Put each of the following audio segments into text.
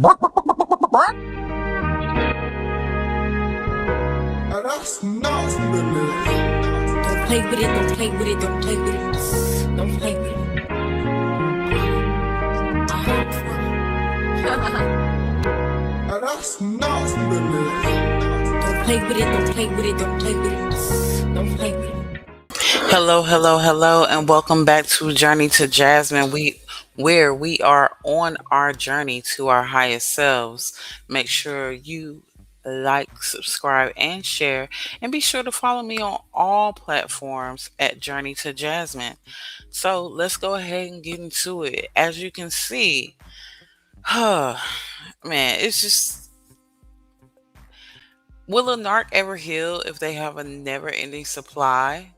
That's not Don't play with it, don't play with it, don't play with it. Don't play with it. That's not Don't play with it, don't play with it, don't play with it. Don't play with it. Hello, hello, hello, and welcome back to Journey to Jasmine. Where we are on our journey to our highest selves. Make sure you like, subscribe, and share, and be sure to follow me on all platforms at Journey to Jasmine. So let's go ahead and get into it. As you can see, man, it's just, will a narc ever heal if they have a never-ending supply?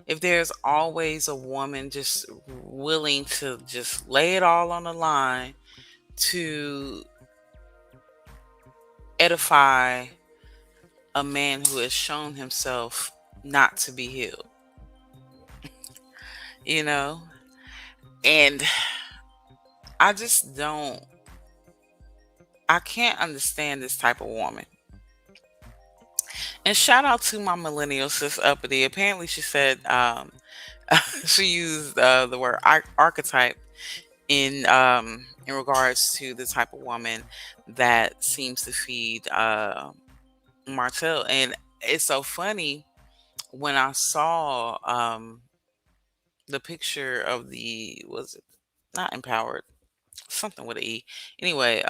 If there's always a woman just willing to just lay it all on the line to edify a man who has shown himself not to be healed, you know? And I just don't, I can't understand this type of woman. And shout out to my Millennial Sis uppity. Apparently she said, she used the word archetype in regards to the type of woman that seems to feed Martell. And it's so funny when I saw the picture of the, was it not empowered, something with an E, anyway,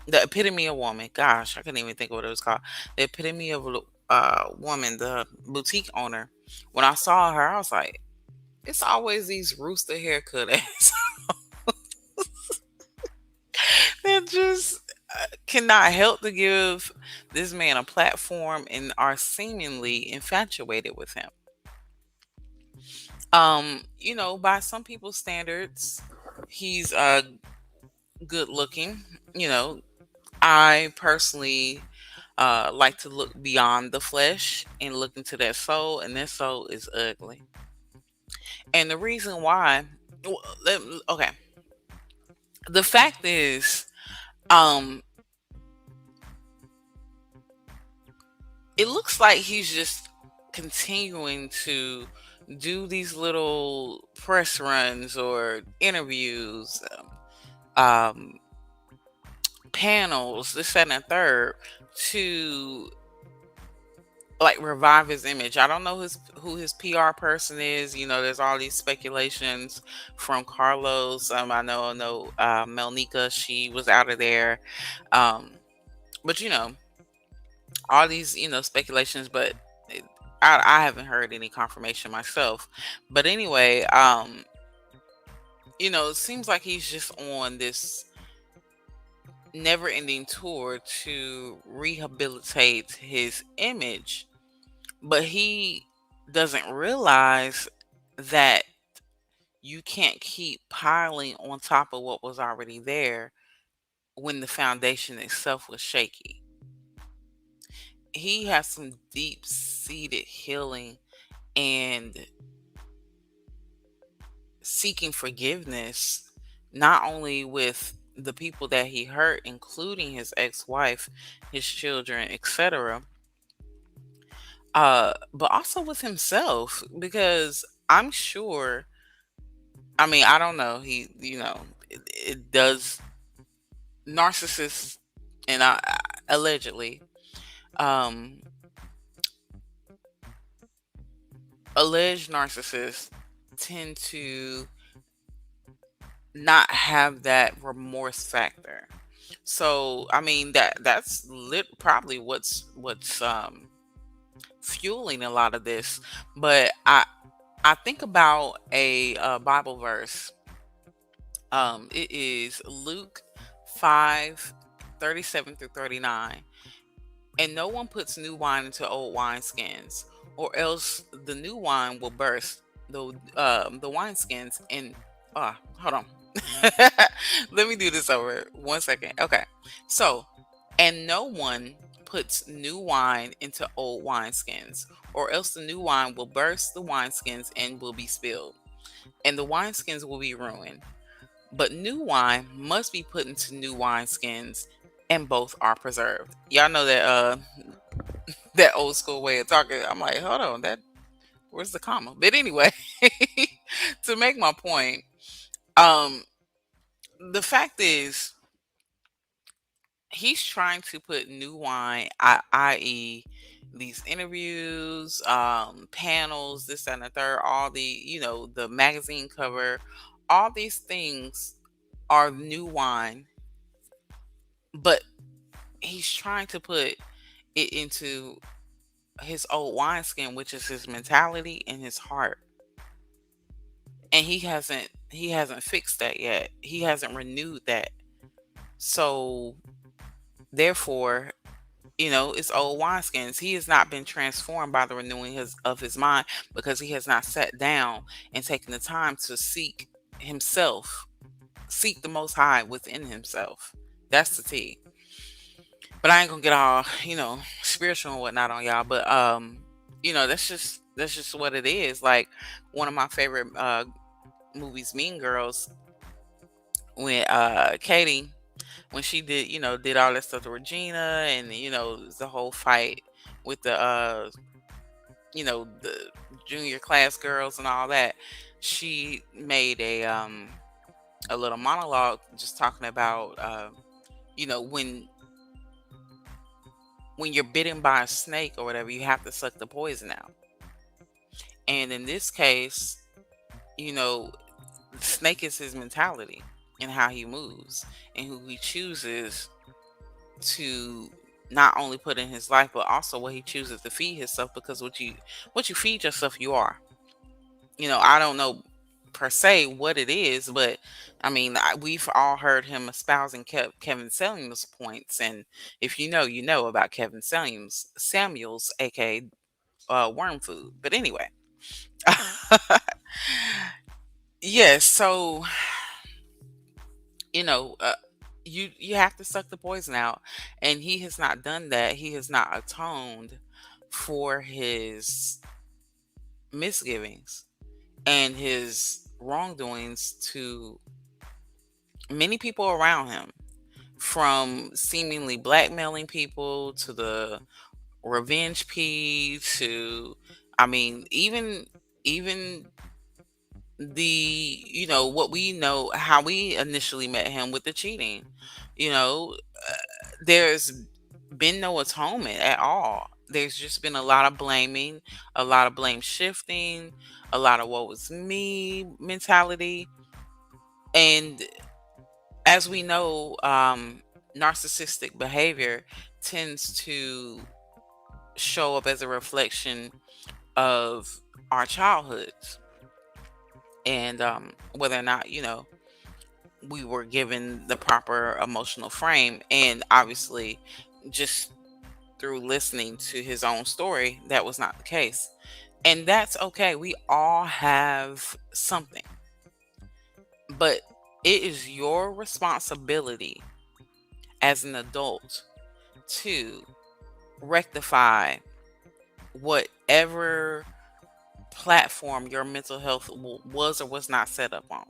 the epitome of woman. Gosh, I couldn't even think of what it was called. The epitome of woman, the boutique owner. When I saw her, I was like, it's always these rooster haircut ass that just cannot help to give this man a platform and are seemingly infatuated with him. By some people's standards, he's good looking. You know, I personally like to look beyond the flesh and look into that soul, and that soul is ugly. And the reason why, okay, the fact is, um, it looks like he's just continuing to do these little press runs or interviews, um, panels, this, that, and the third, to like revive his image. I don't know who his PR person is. You know, there's all these speculations from Carlos. I know Melnika, she was out of there. Um, but all these, speculations, but I haven't heard any confirmation myself. But anyway, it seems like he's just on this never ending tour to rehabilitate his image, but he doesn't realize that you can't keep piling on top of what was already there when the foundation itself was shaky. He has some deep seated healing and seeking forgiveness, not only with the people that he hurt, including his ex-wife, his children, etc., but also with himself, because I'm sure, I mean, I don't know, it does narcissists, and allegedly, um alleged narcissists tend to not have that remorse factor. So I mean, that's probably what's fueling a lot of this. But I think about a Bible verse. It is Luke 5:37 through 39. And no one puts new wine into old wineskins, or else the new wine will burst the wineskins. And hold on, let me do this over 1 second. Okay, so, and no one puts new wine into old wineskins, or else the new wine will burst the wineskins and will be spilled, and the wineskins will be ruined. but new wine must be put into new wineskins, and both are preserved. Y'all know that that old school way of talking. I'm like, hold on, that where's the comma? But anyway, to make my point, um, the fact is he's trying to put new wine, i.e., these interviews, panels, this that, and the third, all the the magazine cover, all these things are new wine, but he's trying to put it into his old wineskin, which is his mentality and his heart. And he hasn't fixed that yet. He hasn't renewed that. So therefore, it's old wineskins. He has not been transformed by the renewing of his mind, because he has not sat down and taken the time to seek himself, seek the most high within himself. That's the T. But I ain't gonna get all, spiritual and whatnot on y'all. But that's just what it is. Like, one of my favorite movies, Mean Girls, when Katie, when she did all that stuff to Regina, and the whole fight with the junior class girls and all that, she made a little monologue just talking about when you're bitten by a snake or whatever, you have to suck the poison out. And in this case, the snake is his mentality and how he moves and who he chooses to not only put in his life, but also what he chooses to feed himself. Because what you feed yourself, you are. I don't know per se what it is, but I mean, we've all heard him espousing Kevin Samuels points, and if you know, you know about Kevin Samuels, aka worm food. But anyway, yes. So you know, uh, you have to suck the poison out, and he has not done that. He has not atoned for his misgivings and his wrongdoings to many people around him, from seemingly blackmailing people to the revenge P to, I mean, even the what we know, how we initially met him with the cheating. you know there's been no atonement at all. There's just been a lot of blaming, a lot of blame shifting, a lot of woe is me mentality. And as we know, narcissistic behavior tends to show up as a reflection of our childhoods, and whether or not we were given the proper emotional frame. And obviously, just through listening to his own story, that was not the case. And that's okay. We all have something, but it is your responsibility as an adult to rectify whatever platform your mental health was or was not set up on.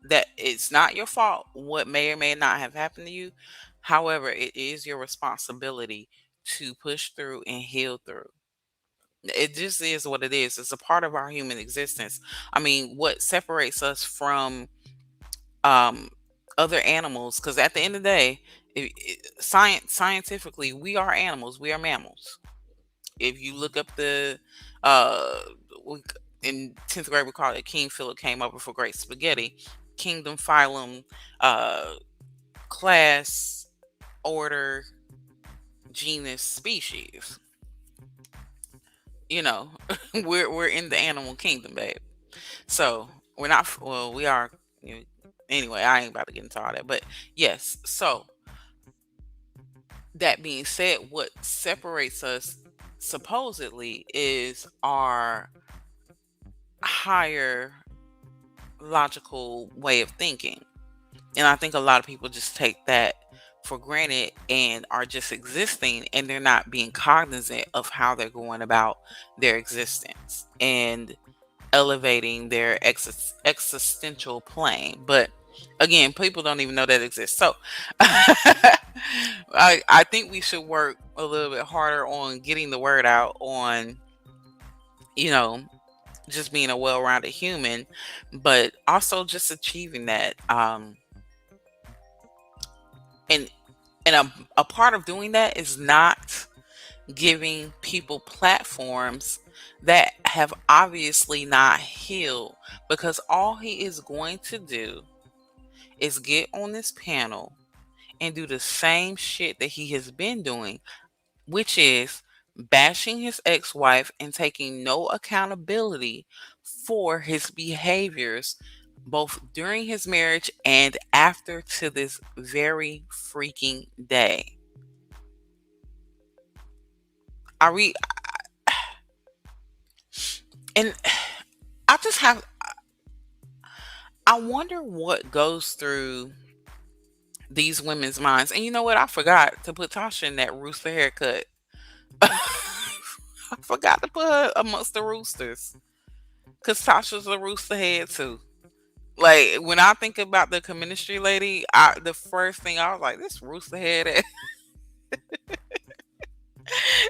That it's not your fault what may or may not have happened to you. However, it is your responsibility to push through and heal through. It just is what it is. It's a part of our human existence. I mean, what separates us from um other animals, because at the end of the day, scientifically, we are animals, we are mammals. If you look up the uh we, in 10th grade we call it King Philip came over for great spaghetti. Kingdom, phylum, uh class, order, genus, species. you know we're in the animal kingdom, babe. So we're not, well, we are, you know, anyway, I ain't about to get into all that. But yes, so that being said, what separates us supposedly is our higher logical way of thinking. And I think a lot of people just take that for granted and are just existing, and they're not being cognizant of how they're going about their existence and elevating their existential plane. But Again, people don't even know that exists. So I think we should work a little bit harder on getting the word out on, you know, just being a well-rounded human, but also just achieving that. And a part of doing that is not giving people platforms that have obviously not healed, because all he is going to do is get on this panel and do the same shit that he has been doing, which is bashing his ex-wife and taking no accountability for his behaviors both during his marriage and after, to this very freaking day. Are we and I just have I wonder what goes through these women's minds. And you know what? I forgot to put Tasha in that rooster haircut. I forgot to put her amongst the roosters. Cause Tasha's a rooster head too. Like when I think about the Cheministry lady, the first thing I was like, this rooster head.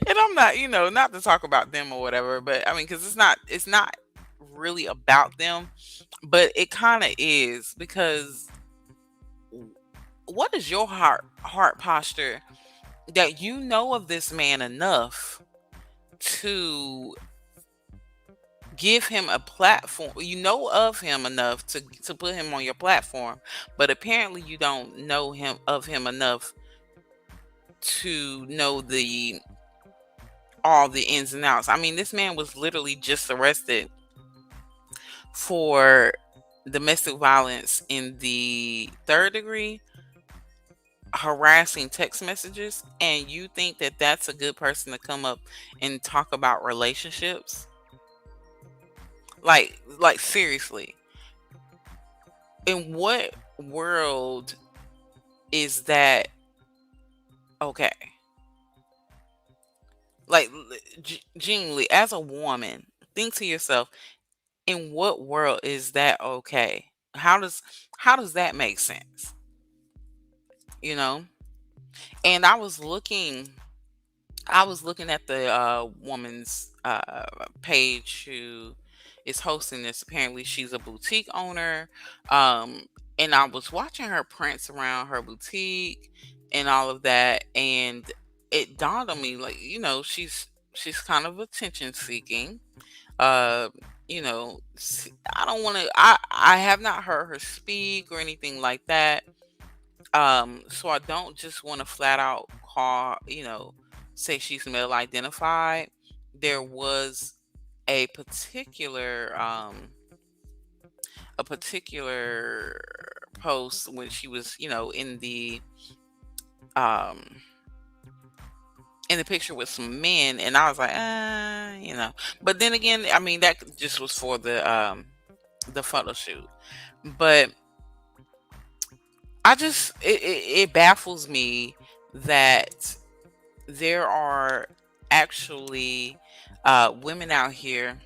And I'm not, not to talk about them or whatever, but I mean, because it's not really about them, but it kind of is, because what is your heart posture that you know of this man enough to give him a platform? You know of him enough to put him on your platform, but apparently you don't know him enough to know the all the ins and outs. I mean, this man was literally just arrested for domestic violence in the third degree, harassing text messages, and you think that that's a good person to come up and talk about relationships? Like seriously, in what world is that okay? Like, genuinely, as a woman, think to yourself, in what world is that okay? How does that make sense? You know? And I was looking at the woman's page who is hosting this. Apparently, she's a boutique owner, um, and I was watching her prints around her boutique and all of that, and it dawned on me, like, she's kind of attention seeking. Uh, I don't want to. I have not heard her speak or anything like that. So I don't just want to flat out say she's male identified. There was a particular post when she was, um in the picture with some men, and I was like, But then again, I mean, that just was for the photo shoot. But it baffles me that there are actually women out here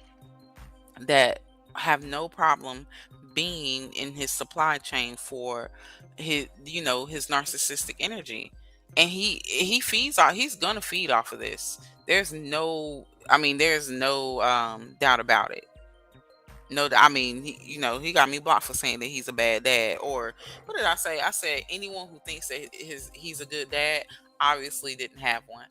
that have no problem being in his supply chain for his narcissistic energy, and he feeds off he's gonna feed off of this. There's no doubt about it. No, I mean, he got me blocked for saying that he's a bad dad. Or what did I say? I said anyone who thinks that he's a good dad obviously didn't have one.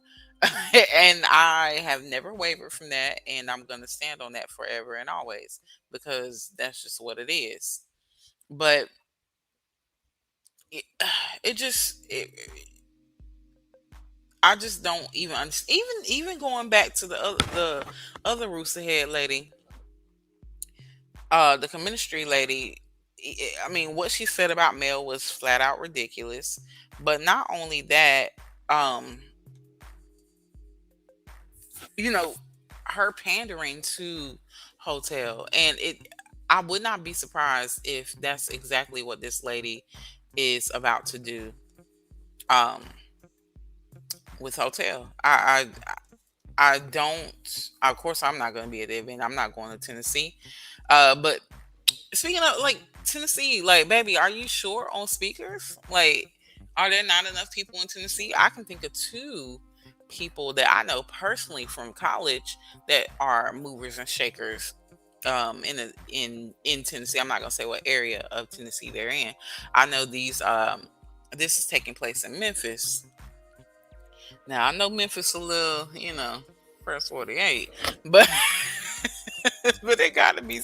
And I have never wavered from that, and I'm gonna stand on that forever and always, because that's just what it is. But it, it just it, I just don't even understand. Even going back to the other rooster head lady, the Cheministry lady. I mean, what she said about Mel was flat out ridiculous. But not only that, um, you know, her pandering to Hoetell, and I would not be surprised if that's exactly what this lady is about to do um with Hoetell. I don't, of course I'm not going to be at the event. I'm not going to Tennessee. But speaking of, like, Tennessee, like, baby, are you sure on speakers? Like, are there not enough people in Tennessee? I can think of two people that I know personally from college that are movers and shakers in Tennessee. I'm not gonna say what area of Tennessee they're in. I know this is taking place in Memphis. Now I know Memphis a little, first 48, but but there gotta be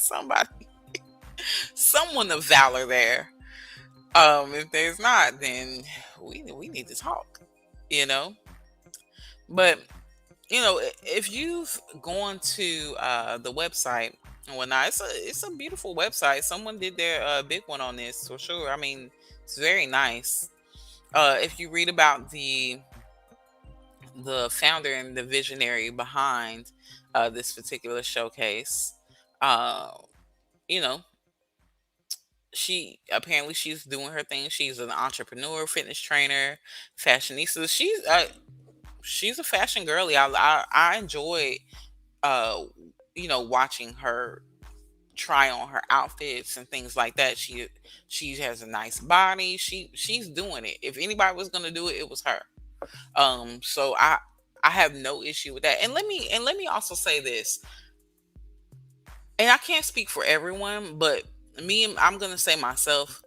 someone of valor there. If there's not, then we need to talk, you know. But if you've gone to the website and whatnot, it's a beautiful website. Someone did their big one on this for sure. I mean, it's very nice. If you read about the founder and the visionary behind this particular showcase, uh, you know, she's doing her thing. She's an entrepreneur, fitness trainer, fashionista. She's a fashion girly. I enjoy uh watching her try on her outfits and things like that. She has a nice body. She's doing it. If anybody was gonna do it, it was her. So I have no issue with that. And let me also say this. And I can't speak for everyone, but I'm gonna say myself.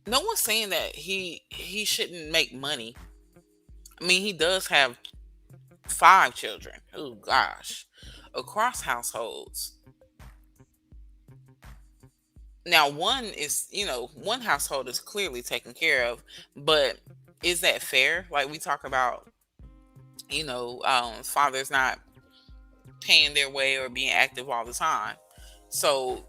No one's saying that he shouldn't make money. I mean, he does have 5 children. Oh gosh, across households. Now, one household is clearly taken care of, but is that fair? Like we talk about, fathers not paying their way or being active all the time. So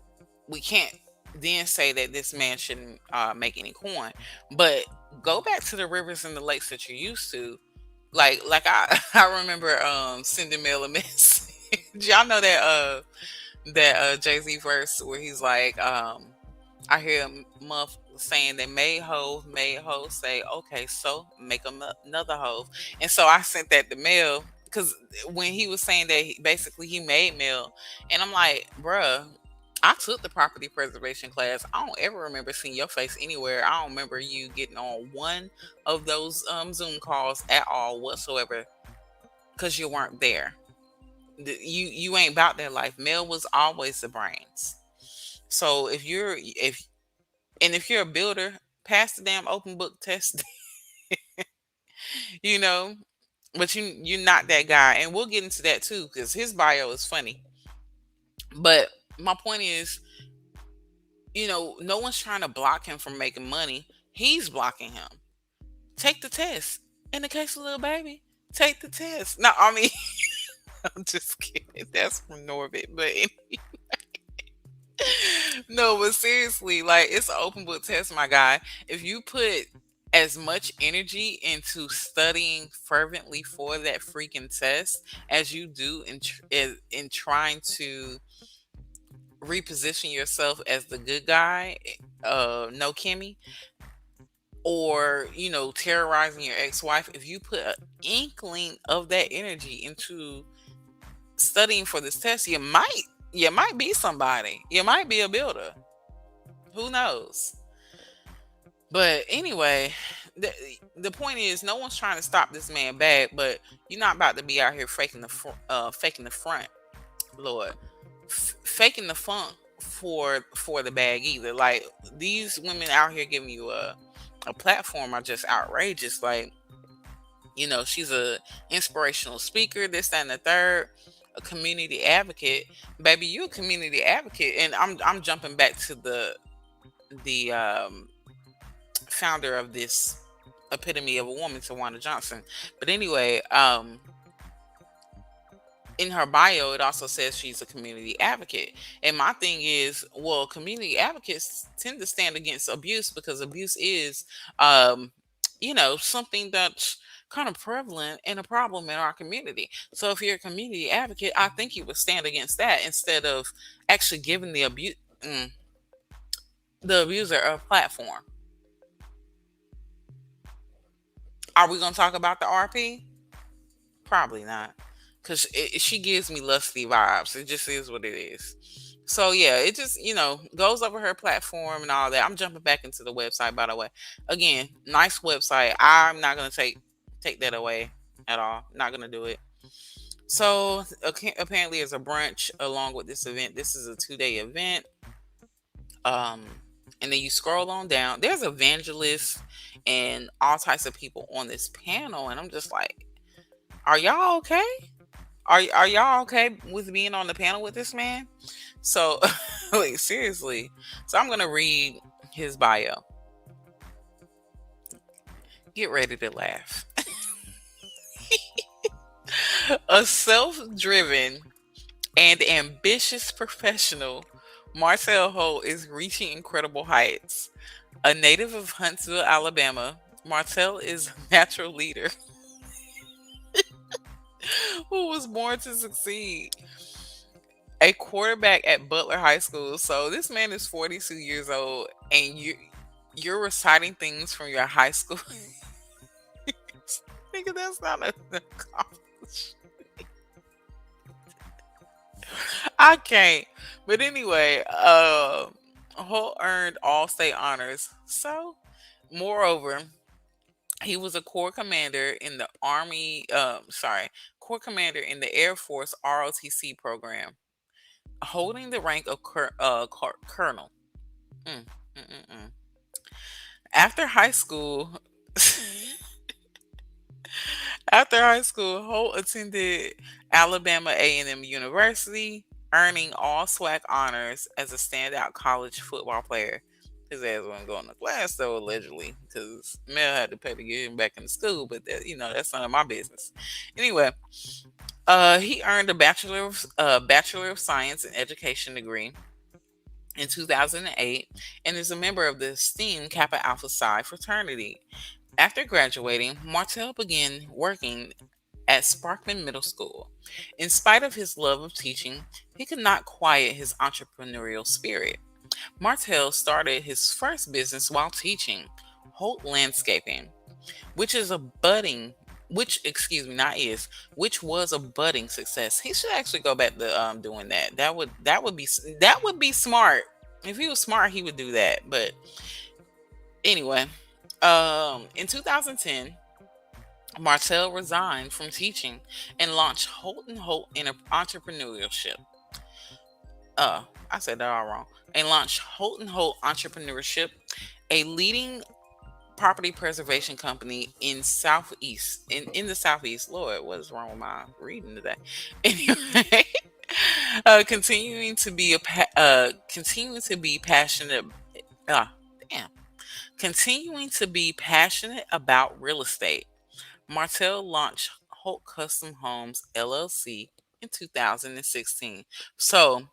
we can't then say that this man shouldn't make any coin. But go back to the rivers and the lakes that you're used to. Like I I remember sending mail a message. Y'all know that Jay-Z verse where he's like, I hear a muff saying that made ho say, okay, so make another hoe. And so I sent that to Mel because when he was saying that basically he made Mel, and I'm like, bruh, I took the property preservation class. I don't ever remember seeing your face anywhere. I don't remember you getting on one of those Zoom calls at all whatsoever because you weren't there. You ain't about that life. Mel was always the brains. So if you're a builder, pass the damn open book test, you know. But you're not that guy, and we'll get into that too because his bio is funny. But my point is, no one's trying to block him from making money. He's blocking him. Take the test. In the case of little baby, take the test. No, I mean, I'm just kidding. That's from Norbit, but no, but seriously, like it's an open book test, my guy. If you put as much energy into studying fervently for that freaking test as you do in trying to reposition yourself as the good guy, no Kimmy, or terrorizing your ex-wife, if you put an inkling of that energy into studying for this test, you might be somebody. You might be a builder. Who knows? But anyway, the point is, no one's trying to stop this man bad, but you're not about to be out here faking the front, Lord, faking the funk for the bag either. Like these women out here giving you a platform are just outrageous. Like she's a inspirational speaker, this that, and the third, a community advocate. Baby, you a community advocate, and I'm jumping back to the founder of this epitome of a woman, Tawana Johnson. But anyway, in her bio, it also says she's a community advocate. And my thing is, well, community advocates tend to stand against abuse because abuse is, something that's kind of prevalent and a problem in our community. So if you're a community advocate, I think you would stand against that instead of actually giving the abuser a platform. Are we going to talk about the RP? Probably not. Because she gives me lusty vibes. It just is what it is. So yeah, it just goes over her platform and all that. I'm jumping back into the website, by the way. Again, nice website. I'm not gonna take that away at all. Not gonna do it. So apparently, there's a brunch along with this event. This is a 2-day event. Um, and then you scroll on down. There's evangelists and all types of people on this panel, and I'm just like, are y'all okay? Are y'all okay with being on the panel with this man? So, like seriously. So I'm gonna read his bio. Get ready to laugh. A self-driven and ambitious professional, Marcel Holt is reaching incredible heights. A native of Huntsville, Alabama, Marcel is a natural leader who was born to succeed. A quarterback at Butler High School. So this man is 42 years old, and you're reciting things from your high school. Nigga, that's not an accomplishment. I can't. But anyway, Holt earned all state honors. So, moreover, he was a corps commander in the Army. Corps commander in the Air Force ROTC program, holding the rank of colonel. Mm, mm, mm, mm. After high school, Holt attended Alabama A&M University, earning all SWAC honors as a standout college football player. His ass wasn't going to class though, allegedly, because Mel had to pay to get him back into school. But that's none of my business. Anyway, he earned a bachelor of science in education degree in 2008 and is a member of the esteemed Kappa Alpha Psi fraternity. After graduating, Martell began working at Sparkman Middle School. In spite of his love of teaching, he could not quiet his entrepreneurial spirit. Martell started his first business while teaching, Holt Landscaping, which is a budding which excuse me not is which was a budding success. He should actually go back to doing that. That would be smart. If he was smart, he would do that. But anyway, in 2010, Martell resigned from teaching and launched Holt and Holt in entrepreneurship. I said that all wrong. And launched Holt and Holt Entrepreneurship, a leading property preservation company in the southeast. Lord, what is wrong with my reading today? Anyway, continuing to be passionate. Uh, damn, continuing to be passionate about real estate. Martell launched Holt Custom Homes LLC in 2016. So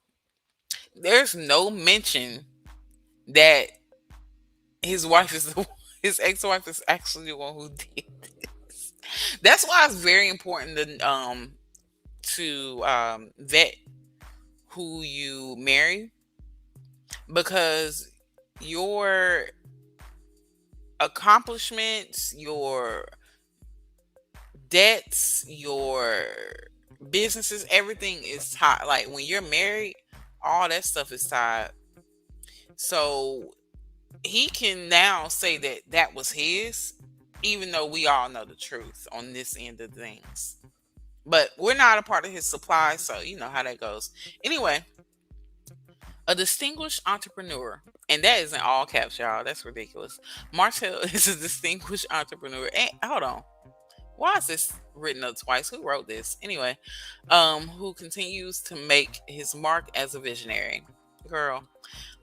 there's no mention that his wife is his ex-wife is actually the one who did this. That's why it's very important to vet who you marry, because your accomplishments, your debts, your businesses, everything is tied. Like when you're married, all that stuff is tied. So he can now say that that was his, even though we all know the truth on this end of things. But we're not a part of his supply, so you know how that goes. Anyway, a distinguished entrepreneur, and that is in all caps, y'all. That's ridiculous. Martell is a distinguished entrepreneur. And hold on, why is this written up twice? Who wrote this? Anyway, who continues to make his mark as a visionary. Girl,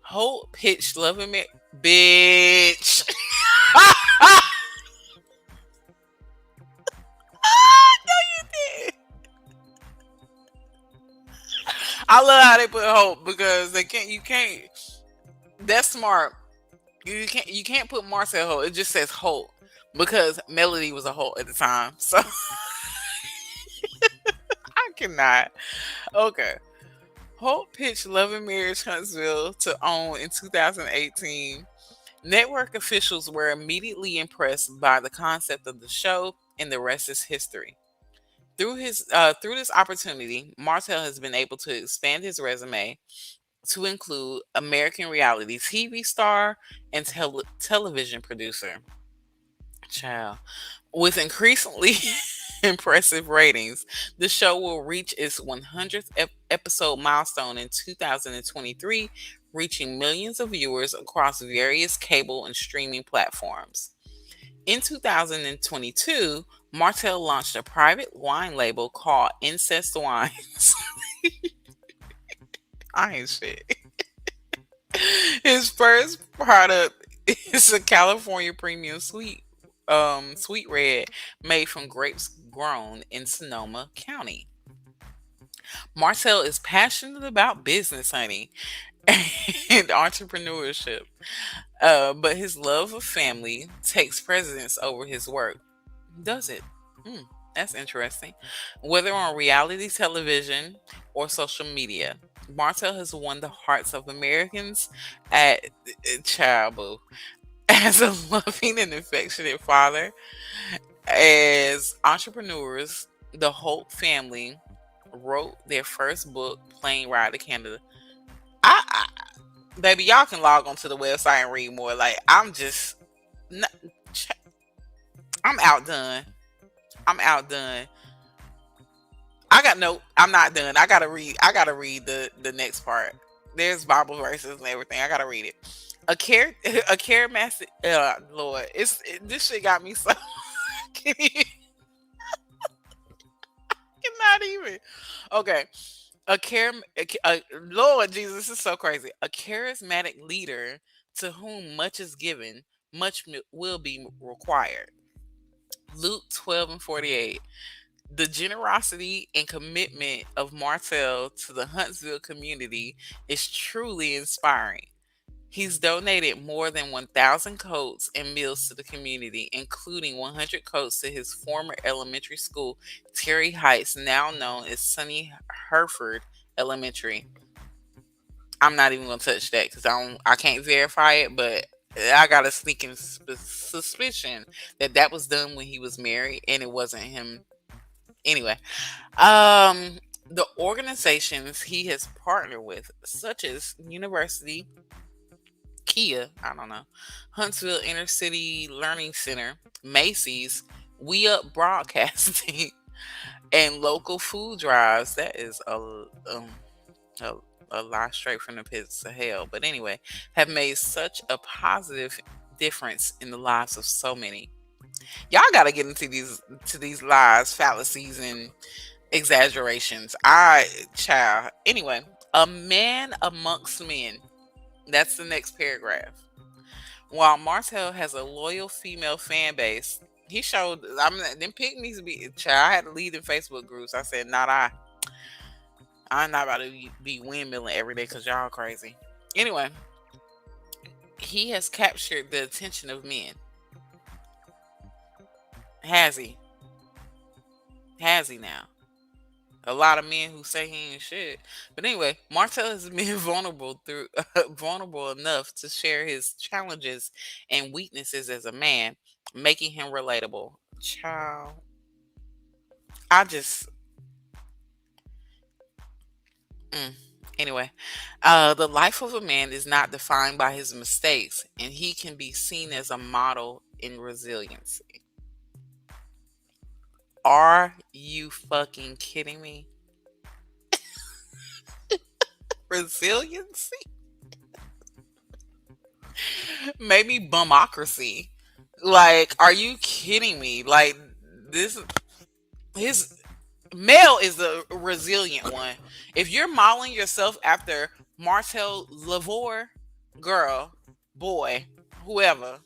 Holt pitched Love and bitch. No, you did. I love how they put Holt because they can't. You can't. That's smart. You can't put Marcel Holt. It just says Holt because Melody was a Holt at the time. So I cannot. Okay. Holt pitched Love and Marriage Huntsville to own in 2018. Network officials were immediately impressed by the concept of the show, and the rest is history. Through this opportunity, Martell has been able to expand his resume to include American reality TV star and television producer. Child. With increasingly impressive ratings, the show will reach its 100th episode milestone in 2023, reaching millions of viewers across various cable and streaming platforms. In 2022, Martell launched a private wine label called Incest Wines. I ain't shit. His first product is a California premium sweet red made from grapes grown in Sonoma County. Martell is passionate about business, honey, and entrepreneurship. But his love of family takes precedence over his work. Does it? Hmm, that's interesting. Whether on reality television or social media, Martell has won the hearts of Americans at child boo. As a loving and affectionate father, as entrepreneurs, the Hope family wrote their first book, Plane Ride to Canada. I baby, y'all can log onto the website and read more. Like n- I'm outdone. I'm outdone. I got no. I'm not done. I gotta read. I gotta read the next part. There's Bible verses and everything. I gotta read it. A care a care master. Lord, this shit got me so. Not even. Okay. A care, Lord Jesus, this is so crazy. A charismatic leader to whom much is given, much will be required. Luke 12 and 48. The generosity and commitment of Martell to the Huntsville community is truly inspiring. He's donated more than 1,000 coats and meals to the community, including 100 coats to his former elementary school, Terry Heights, now known as Sunny Hereford Elementary. I'm not even gonna touch that because I can't verify it, but I got a sneaking suspicion that that was done when he was married and it wasn't him. Anyway, um, the organizations he has partnered with, such as University Kia, I don't know, Huntsville Inner City Learning Center, Macy's, We Up Broadcasting, and local food drives. That is a, a lie straight from the pits of hell. But anyway, have made such a positive difference in the lives of so many. Y'all got to get into these lies, fallacies, and exaggerations. Child. Anyway, a man amongst men. That's the next paragraph. While Martell has a loyal female fan base, he showed. Them pygmies be. Child, I had to lead in Facebook groups. I said, not I. I'm not about to be windmilling every day because y'all crazy. Anyway, he has captured the attention of men. Has he? Has he now? A lot of men who say he ain't shit. But anyway, Martell has been vulnerable enough to share his challenges and weaknesses as a man, making him relatable. Child, I just mm. Anyway, the life of a man is not defined by his mistakes, and he can be seen as a model in resiliency. Are you fucking kidding me? Resiliency? Maybe bumocracy. Like, are you kidding me? Like, this, his Mel is the resilient one. If you're modeling yourself after Martell Lavore, girl, boy, whoever,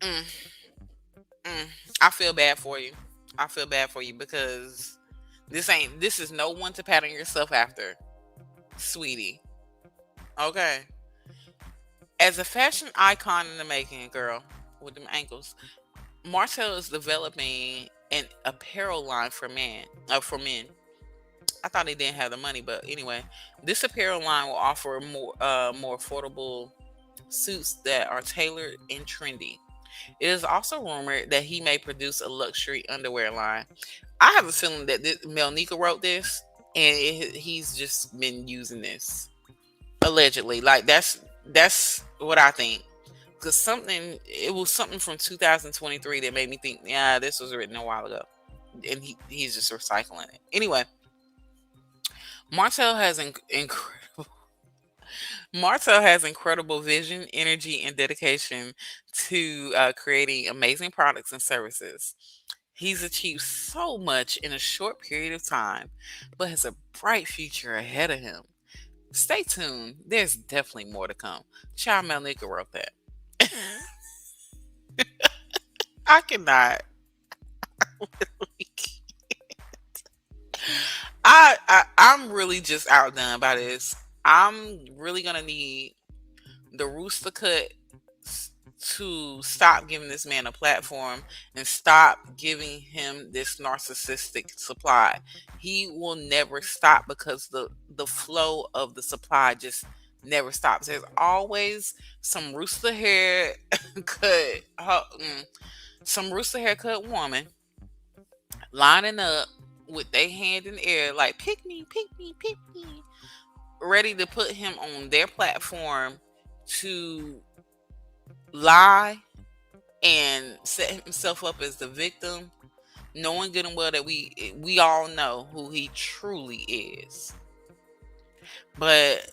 mm, mm, I feel bad for you. I feel bad for you because this is no one to pattern yourself after, sweetie. Okay. As a fashion icon in the making, girl, with them ankles, Martell is developing an apparel line for men. I thought he didn't have the money, but anyway, this apparel line will offer more affordable suits that are tailored and trendy. It is also rumored that he may produce a luxury underwear line. I have a feeling that Melnika wrote this. and he's just been using this allegedly. Like that's what I think. Because it was something from 2023 that made me think, yeah, this was written a while ago, and he's just recycling it. Anyway, Martell has incredible. Martell has incredible vision, energy, and dedication to creating amazing products and services. He's achieved so much in a short period of time, but has a bright future ahead of him. Stay tuned. There's definitely more to come. Child Melnica wrote that. I cannot. I'm really just outdone by this. I'm really gonna need the Rooster Cut to stop giving this man a platform and stop giving him this narcissistic supply. He will never stop because the flow of the supply just never stops. There's always some rooster hair cut, some rooster haircut woman lining up with their hand in the air, like pick me, pick me, pick me, ready to put him on their platform to lie and set himself up as the victim, knowing good and well that we all know who he truly is. But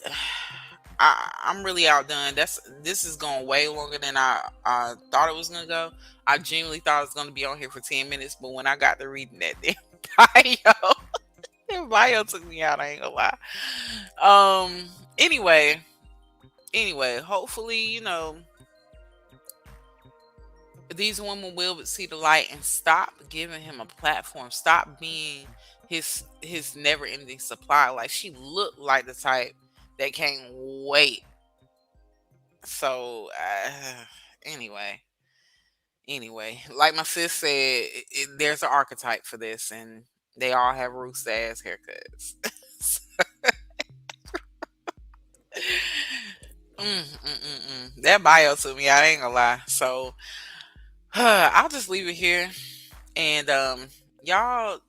I'm really outdone. This is going way longer than I thought it was gonna go. I genuinely thought it was gonna be on here for 10 minutes, but when I got to reading that damn bio, that bio took me out. I ain't gonna lie. Anyway, hopefully, these women will see the light and stop giving him a platform. Stop being his never-ending supply. Like, she looked like the type that can't wait. So anyway, like my sis said, there's an archetype for this, and they all have rooster ass haircuts. That bio took me out. I ain't gonna lie. So I'll just leave it here, and y'all,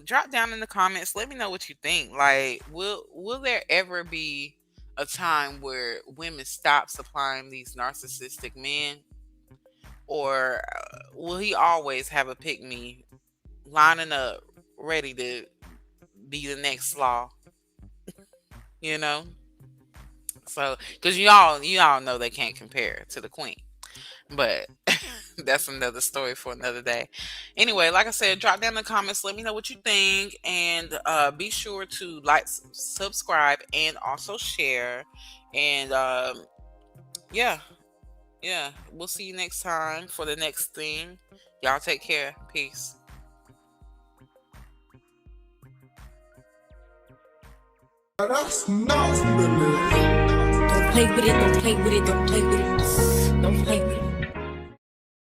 drop down in the comments. Let me know what you think. Like, will there ever be a time where women stop supplying these narcissistic men, or will he always have a pick me lining up, ready to be the next slaw? So, because you all know they can't compare to the queen. But that's another story for another day. Anyway, like I said, drop down in the comments. Let me know what you think. And be sure to like, subscribe, and also share. And yeah. We'll see you next time for the next thing. Y'all take care. Peace. That's not Don't play with it, don't play with it, don't play with it. Don't play with it.